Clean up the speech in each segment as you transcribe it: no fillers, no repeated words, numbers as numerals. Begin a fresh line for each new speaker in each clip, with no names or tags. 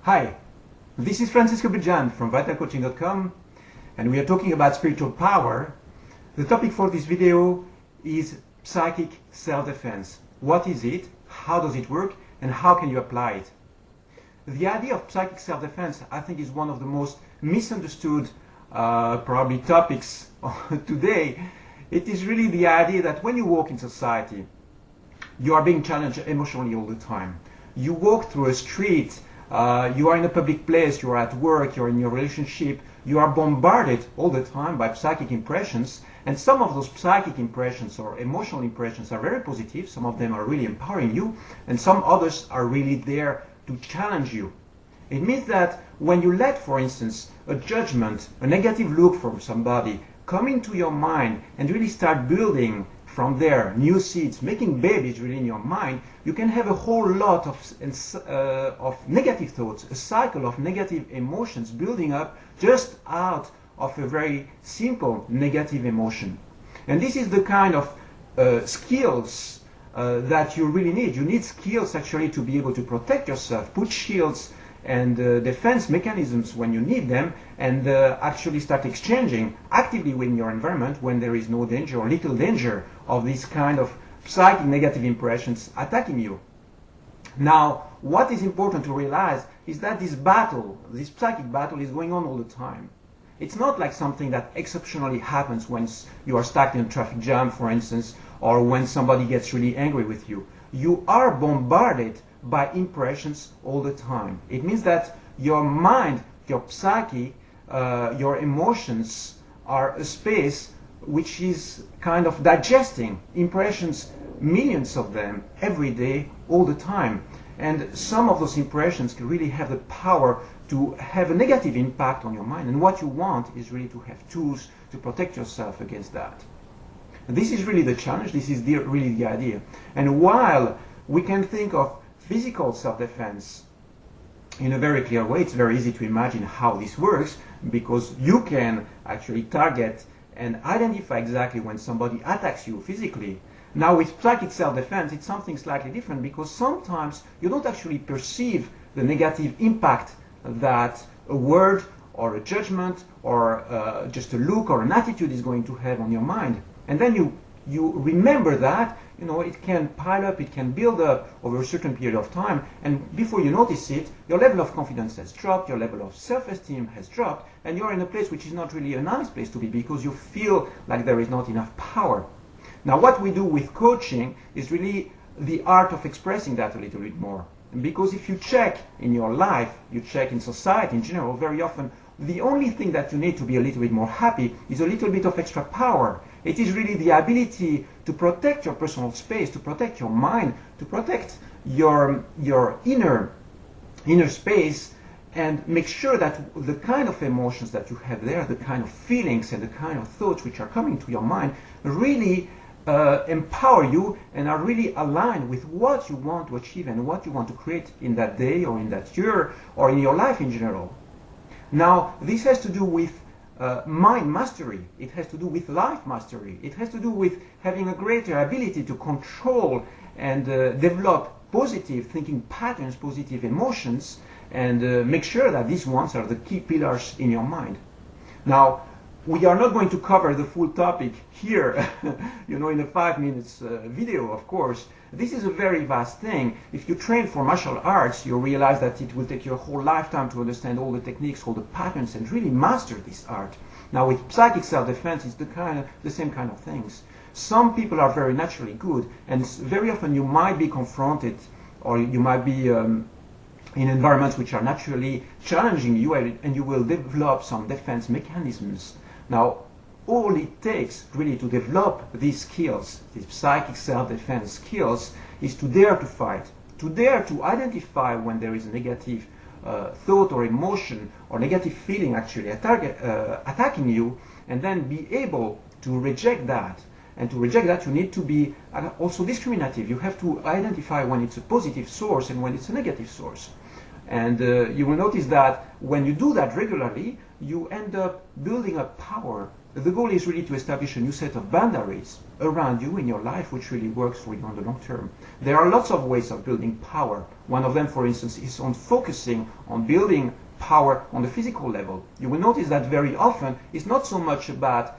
Hi, this is Francisco Bejan from vitalcoaching.com, and we are talking about spiritual power. The topic for this video is psychic self-defense. What is it? How does it work? And how can you apply it? The idea of psychic self-defense, I think, is one of the most misunderstood probably topics today. It is really the idea that when you walk in society, you are being challenged emotionally all the time. You walk through a street, you are in a public place, you are at work, you are in your relationship, you are bombarded all the time by psychic impressions, and some of those psychic impressions or emotional impressions are very positive, some of them are really empowering you, and some others are really there to challenge you. It means that when you let, for instance, a judgment, a negative look from somebody come into your mind and really start building from there new seeds, making babies really in your mind, you can have a whole lot of negative thoughts, a cycle of negative emotions building up just out of a very simple negative emotion. And this is the kind of skills that you really need. You need skills actually to be able to protect yourself, put shields and defense mechanisms when you need them, and actually start exchanging actively within your environment when there is no danger or little danger of these kind of psychic negative impressions attacking you. Now, what is important to realize is that this battle, this psychic battle, is going on all the time. It's not like something that exceptionally happens when you are stuck in a traffic jam, for instance, or when somebody gets really angry with you. You are bombarded by impressions all the time. It means that your mind, your psyche, your emotions are a space which is kind of digesting impressions, millions of them, every day, all the time. And some of those impressions can really have the power to have a negative impact on your mind. And what you want is really to have tools to protect yourself against that. This is really the challenge. This is really the idea. And while we can think of physical self-defense in a very clear way, it's very easy to imagine how this works, because you can actually target and identify exactly when somebody attacks you physically. Now with psychic self-defense, it's something slightly different, because sometimes you don't actually perceive the negative impact that a word or a judgment or just a look or an attitude is going to have on your mind. And then you remember that, it can pile up, it can build up over a certain period of time, and before you notice it, your level of confidence has dropped, your level of self-esteem has dropped, and you're in a place which is not really a nice place to be, because you feel like there is not enough power. Now what we do with coaching is really the art of expressing that a little bit more. Because if you check in your life, you check in society in general, very often the only thing that you need to be a little bit more happy is a little bit of extra power. It is really the ability to protect your personal space, to protect your mind, to protect your inner space, and make sure that the kind of emotions that you have there, the kind of feelings and the kind of thoughts which are coming to your mind really empower you and are really aligned with what you want to achieve and what you want to create in that day or in that year or in your life in general. Now, this has to do with mind mastery. It has to do with life mastery. It has to do with having a greater ability to control and develop positive thinking patterns, positive emotions, and make sure that these ones are the key pillars in your mind. Now, we are not going to cover the full topic here, in a 5 minutes video, of course. This is a very vast thing. If you train for martial arts, you realize that it will take you a whole lifetime to understand all the techniques, all the patterns, and really master this art. Now with psychic self-defense, it's the same kind of things. Some people are very naturally good, and very often you might be confronted, or you might be in environments which are naturally challenging you, and you will develop some defense mechanisms. Now, all it takes really to develop these skills, these psychic self-defense skills, is to dare to fight, to dare to identify when there is a negative thought or emotion or negative feeling actually attacking you, and then be able to reject that. And to reject that, you need to be also discriminative. You have to identify when it's a positive source and when it's a negative source. And you will notice that when you do that regularly, you end up building up power the goal is really to establish a new set of boundaries around you in your life which really works for you on the long term. There are lots of ways of building power. One of them, for instance, is on focusing on building power on the physical level. You will notice that very often it's not so much about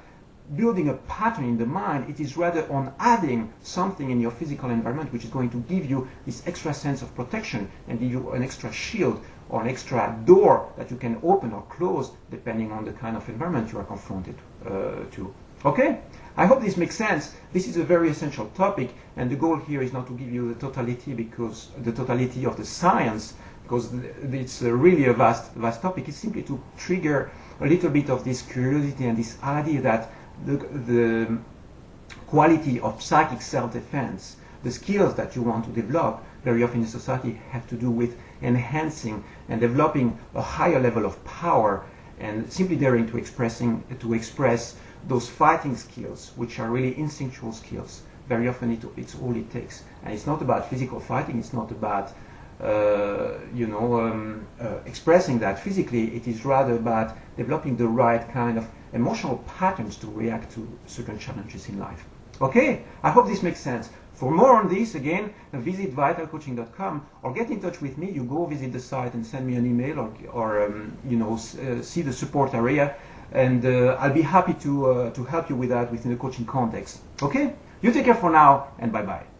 building a pattern in the mind, it is rather on adding something in your physical environment which is going to give you this extra sense of protection and give you an extra shield or an extra door that you can open or close depending on the kind of environment you are confronted to. Okay? I hope this makes sense. This is a very essential topic, and the goal here is not to give you the totality of the science, because it's really a vast topic. It's simply to trigger a little bit of this curiosity and this idea that the quality of psychic self-defense, the skills that you want to develop very often in society have to do with enhancing and developing a higher level of power and simply daring to express those fighting skills, which are really instinctual skills. Very often it's all it takes. And it's not about physical fighting, it's not about expressing that physically. It is rather about developing the right kind of emotional patterns to react to certain challenges in life. Okay, I hope this makes sense. For more on this, again, visit vitalcoaching.com or get in touch with me. You go visit the site and send me an email or see the support area, and I'll be happy to help you with that within the coaching context. Okay, you take care for now, and bye-bye.